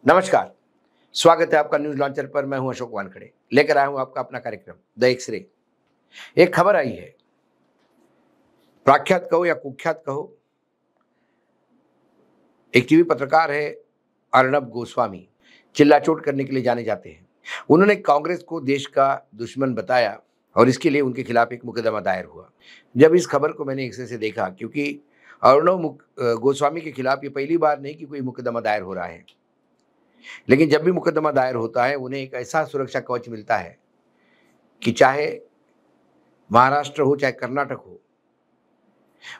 नमस्कार, स्वागत है आपका न्यूज़ लॉन्चर पर। मैं हूं अशोक वानखड़े, लेकर आया हूं आपका अपना कार्यक्रम द एक्स-रे। एक खबर आई है, प्रख्यात कहो या कुख्यात कहो, एक टीवी पत्रकार है अर्नब गोस्वामी, चिल्ला-चोट करने के लिए जाने जाते हैं। उन्होंने कांग्रेस को देश का दुश्मन बताया और इसके लिए उनके खिलाफ एक मुकदमा दायर हुआ। जब इस खबर को मैंने एक्स-रे से देखा, क्योंकि गोस्वामी के खिलाफ ये पहली बार नहीं कि कोई मुकदमा दायर हो रहा है, लेकिन जब भी मुकदमा दायर होता है, उन्हें एक ऐसा सुरक्षा कवच मिलता है कि चाहे महाराष्ट्र हो चाहे कर्नाटक हो,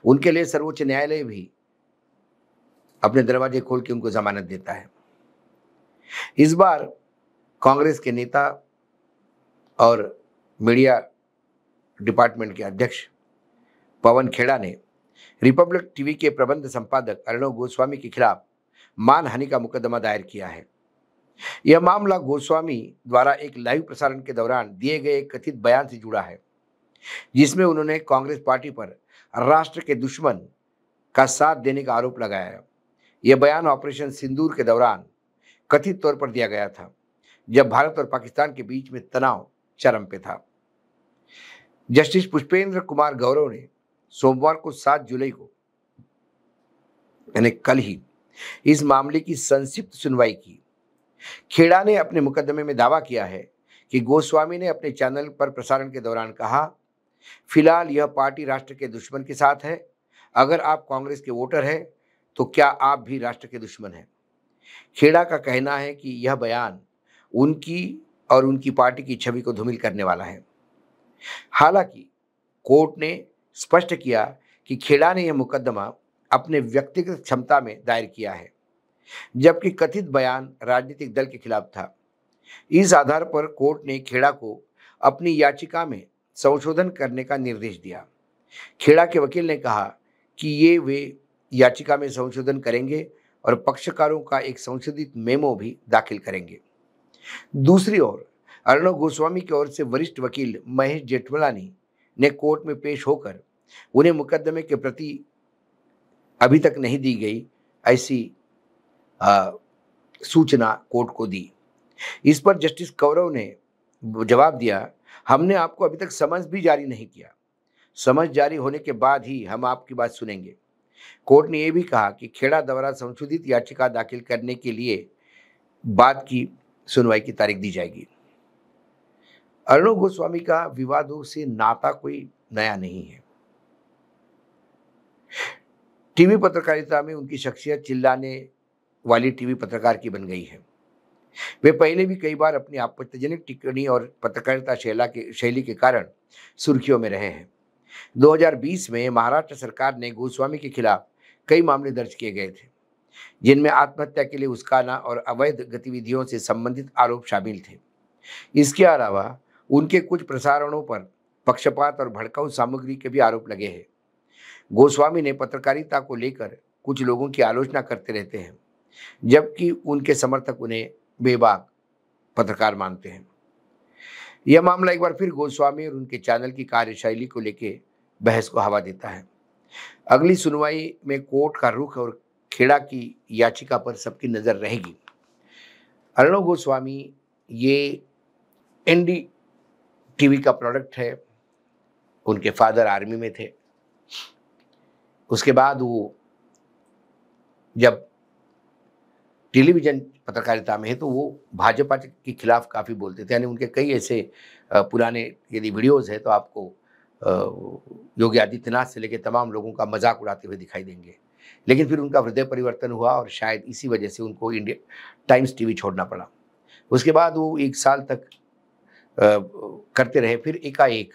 उनके लिए सर्वोच्च न्यायालय भी अपने दरवाजे खोल के उनको जमानत देता है। इस बार कांग्रेस के नेता और मीडिया डिपार्टमेंट के अध्यक्ष पवन खेड़ा ने रिपब्लिक टीवी के प्रबंध संपादक अर्णव गोस्वामी के खिलाफ मानहानि का मुकदमा दायर किया है। यह मामला गोस्वामी द्वारा एक लाइव प्रसारण के दौरान दिए गए एक कथित बयान से जुड़ा है, जिसमें उन्होंने कांग्रेस पार्टी पर राष्ट्र के दुश्मन का साथ देने का आरोप लगाया। यह बयान ऑपरेशन सिंदूर के दौरान कथित तौर पर दिया गया था, जब भारत और पाकिस्तान के बीच में तनाव चरम पे था। जस्टिस पुष्पेंद्र कुमार गौरव ने सोमवार को 7 जुलाई को, यानी कल ही, इस मामले की संक्षिप्त सुनवाई की। खेड़ा ने अपने मुकदमे में दावा किया है कि गोस्वामी ने अपने चैनल पर प्रसारण के दौरान कहा, फिलहाल यह पार्टी राष्ट्र के दुश्मन के साथ है। अगर आप कांग्रेस के वोटर हैं तो क्या आप भी राष्ट्र के दुश्मन हैं? खेड़ा का कहना है कि यह बयान उनकी और उनकी पार्टी की छवि को धूमिल करने वाला है। हालांकि कोर्ट ने स्पष्ट किया कि खेड़ा ने यह मुकदमा अपने व्यक्तिगत क्षमता में दायर किया है, जबकि कथित बयान राजनीतिक दल के खिलाफ था। इस आधार पर कोर्ट ने खेड़ा को अपनी याचिका में संशोधन करने का निर्देश दिया। खेड़ा के वकील ने कहा कि वे याचिका में संशोधन करेंगे और पक्षकारों का एक संशोधित मेमो भी दाखिल करेंगे। दूसरी ओर अर्णव गोस्वामी की ओर से वरिष्ठ वकील महेश जेठमलानी ने कोर्ट में पेश होकर उन्हें मुकदमे के प्रति अभी तक नहीं दी गई ऐसी सूचना कोर्ट को दी। इस पर जस्टिस कौरव ने जवाब दिया, हमने आपको अभी तक समन्स भी जारी नहीं किया। समन्स जारी होने के बाद ही हम आपकी बात सुनेंगे। कोर्ट ने यह भी कहा कि खेड़ा द्वारा संशोधित याचिका दाखिल करने के लिए बाद की सुनवाई की तारीख दी जाएगी। अर्णव गोस्वामी का विवादों से नाता कोई नया नहीं है। टीवी पत्रकारिता में उनकी शख्सियत चिल्लाने वाली टीवी पत्रकार की बन गई है। वे पहले भी कई बार अपनी आपत्तिजनक टिप्पणी और पत्रकारिता शैली के कारण सुर्खियों में रहे हैं। 2020 में महाराष्ट्र सरकार ने गोस्वामी के खिलाफ कई मामले दर्ज किए गए थे, जिनमें आत्महत्या के लिए उस्काना और अवैध गतिविधियों से संबंधित आरोप शामिल थे। इसके अलावा उनके कुछ प्रसारणों पर पक्षपात और भड़काऊ सामग्री के भी आरोप लगे हैं। गोस्वामी ने पत्रकारिता को लेकर कुछ लोगों की आलोचना करते रहते हैं, जबकि उनके समर्थक उन्हें बेबाक पत्रकार मानते हैं। यह मामला एक बार फिर गोस्वामी और उनके चैनल की कार्यशैली को लेकर बहस को हवा देता है। अगली सुनवाई में कोर्ट का रुख और खेड़ा की याचिका पर सबकी नजर रहेगी। अर्णव गोस्वामी ये एनडी टीवी का प्रोडक्ट है। उनके फादर आर्मी में थे। उसके बाद वो जब टेलीविजन पत्रकारिता में है तो वो भाजपा के खिलाफ काफ़ी बोलते थे। यानी उनके कई ऐसे पुराने यदि वीडियोस है तो आपको योगी आदित्यनाथ से लेकर तमाम लोगों का मजाक उड़ाते हुए दिखाई देंगे। लेकिन फिर उनका हृदय परिवर्तन हुआ और शायद इसी वजह से उनको इंडिया टाइम्स टीवी छोड़ना पड़ा। उसके बाद वो 1 साल तक करते रहे। फिर एकाएक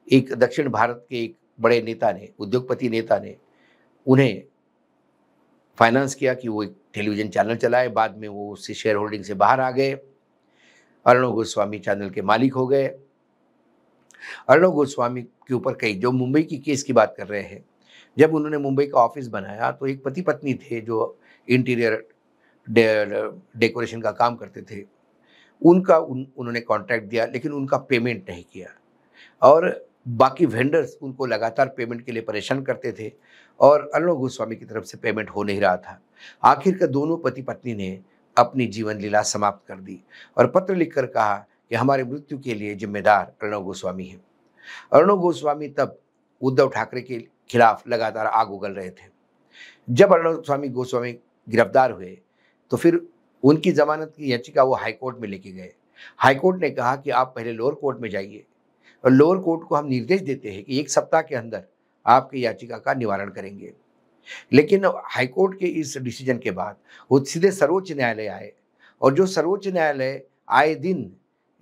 एक दक्षिण भारत के एक बड़े नेता ने, उद्योगपति नेता ने उन्हें फाइनेंस किया कि वो एक टेलीविजन चैनल चलाए। बाद में वो उससे शेयर होल्डिंग से बाहर आ गए। अर्णव गोस्वामी चैनल के मालिक हो गए। अर्णव गोस्वामी के ऊपर कई, जो मुंबई की केस की बात कर रहे हैं, जब उन्होंने मुंबई का ऑफिस बनाया तो एक पति पत्नी थे जो इंटीरियर डेकोरेशन का काम करते थे। उन्होंने कॉन्ट्रैक्ट दिया, लेकिन उनका पेमेंट नहीं किया और बाकी वेंडर्स उनको लगातार पेमेंट के लिए परेशान करते थे और अर्णव गोस्वामी की तरफ से पेमेंट हो नहीं रहा था। आखिरकार दोनों पति पत्नी ने अपनी जीवन लीला समाप्त कर दी और पत्र लिखकर कहा कि हमारे मृत्यु के लिए जिम्मेदार अर्णव गोस्वामी हैं। अर्णव गोस्वामी तब उद्धव ठाकरे के खिलाफ लगातार आग उगल रहे थे। जब अर्णव गोस्वामी गिरफ्तार हुए तो फिर उनकी जमानत की याचिका वो हाईकोर्ट में लेके गए। हाईकोर्ट ने कहा कि आप पहले लोअर कोर्ट में जाइए और लोअर कोर्ट को हम निर्देश देते हैं कि 1 सप्ताह के अंदर आपकी याचिका का निवारण करेंगे। लेकिन हाईकोर्ट के इस डिसीजन के बाद वो सीधे सर्वोच्च न्यायालय आए और जो सर्वोच्च न्यायालय आए दिन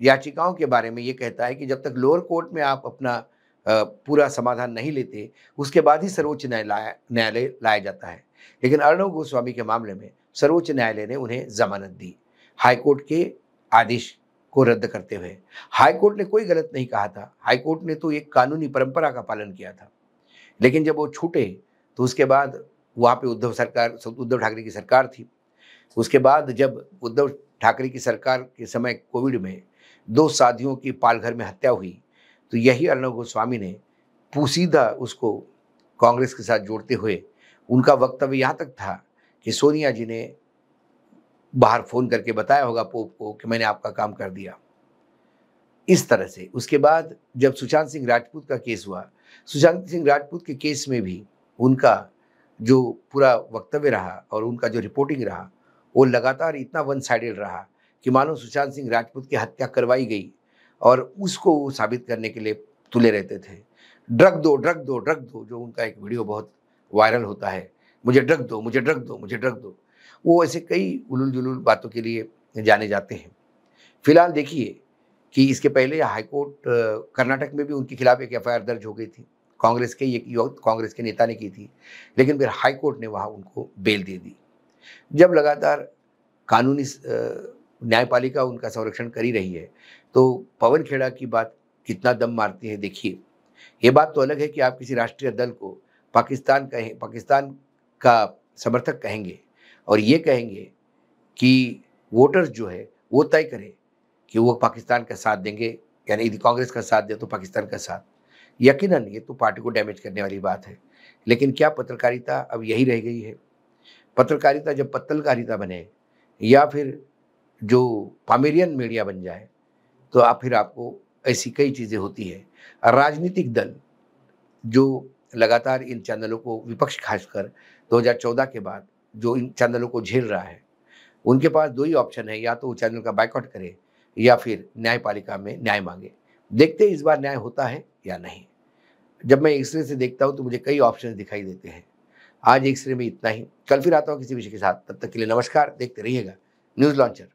याचिकाओं के बारे में ये कहता है कि जब तक लोअर कोर्ट में आप अपना पूरा समाधान नहीं लेते, उसके बाद ही सर्वोच्च न्यायालय लाया जाता है। लेकिन अर्णव गोस्वामी के मामले में सर्वोच्च न्यायालय ने उन्हें जमानत दी, हाईकोर्ट के आदेश को रद्द करते हुए। हाईकोर्ट ने कोई गलत नहीं कहा था, हाईकोर्ट ने तो एक कानूनी परंपरा का पालन किया था। लेकिन जब वो छूटे तो उसके बाद वहाँ पे उद्धव ठाकरे की सरकार थी। उसके बाद जब उद्धव ठाकरे की सरकार के समय कोविड में 2 साथियों की पालघर में हत्या हुई, तो यही अर्णव गोस्वामी ने सीधा उसको कांग्रेस के साथ जोड़ते हुए उनका वक्तव्य यहाँ तक था कि सोनिया जी ने बाहर फ़ोन करके बताया होगा पोप को कि मैंने आपका काम कर दिया। इस तरह से उसके बाद जब सुशांत सिंह राजपूत का केस हुआ, सुशांत सिंह राजपूत के केस में भी उनका जो पूरा वक्तव्य रहा और उनका जो रिपोर्टिंग रहा, वो लगातार इतना वन साइडेड रहा कि मानो सुशांत सिंह राजपूत की हत्या करवाई गई और उसको वो साबित करने के लिए तुले रहते थे। ड्रग दो, ड्रग दो, ड्रग दो, जो उनका एक वीडियो बहुत वायरल होता है, मुझे ड्रग दो, मुझे ड्रग दो, मुझे ड्रग दो। वो ऐसे कई उलूल-जुलूल बातों के लिए जाने जाते हैं। फिलहाल देखिए कि इसके पहले हाईकोर्ट कर्नाटक में भी उनके खिलाफ एक एफआईआर दर्ज हो गई थी। कांग्रेस के नेता ने की थी, लेकिन फिर हाईकोर्ट ने वहाँ उनको बेल दे दी। जब लगातार कानूनी न्यायपालिका उनका संरक्षण कर ही रही है, तो पवन खेड़ा की बात कितना दम मारती है देखिए। ये बात तो अलग है कि आप किसी राष्ट्रीय दल को पाकिस्तान का समर्थक कहेंगे और ये कहेंगे कि वोटर्स जो है वो तय करें कि वो पाकिस्तान का साथ देंगे, यानी यदि कांग्रेस का साथ दे तो पाकिस्तान का साथ। यकीनन ये तो पार्टी को डैमेज करने वाली बात है। लेकिन क्या पत्रकारिता अब यही रह गई है? पत्रकारिता जब पत्तलकारिता बने या फिर जो पामेरियन मीडिया बन जाए, तो फिर आपको ऐसी कई चीज़ें होती हैं। राजनीतिक दल जो लगातार इन चैनलों को, विपक्ष खासकर 2014 के बाद जो इन चैनलों को झेल रहा है, उनके पास 2 ही ऑप्शन है, या तो वो चैनल का बायकॉट करे या फिर न्यायपालिका में न्याय मांगे। देखते हैं इस बार न्याय होता है या नहीं। जब मैं एक्सरे से देखता हूँ तो मुझे कई ऑप्शन दिखाई देते हैं। आज एक्सरे में इतना ही, कल फिर आता हूँ किसी विषय के साथ। तब तक के लिए नमस्कार, देखते रहिएगा न्यूज़ लॉन्चर।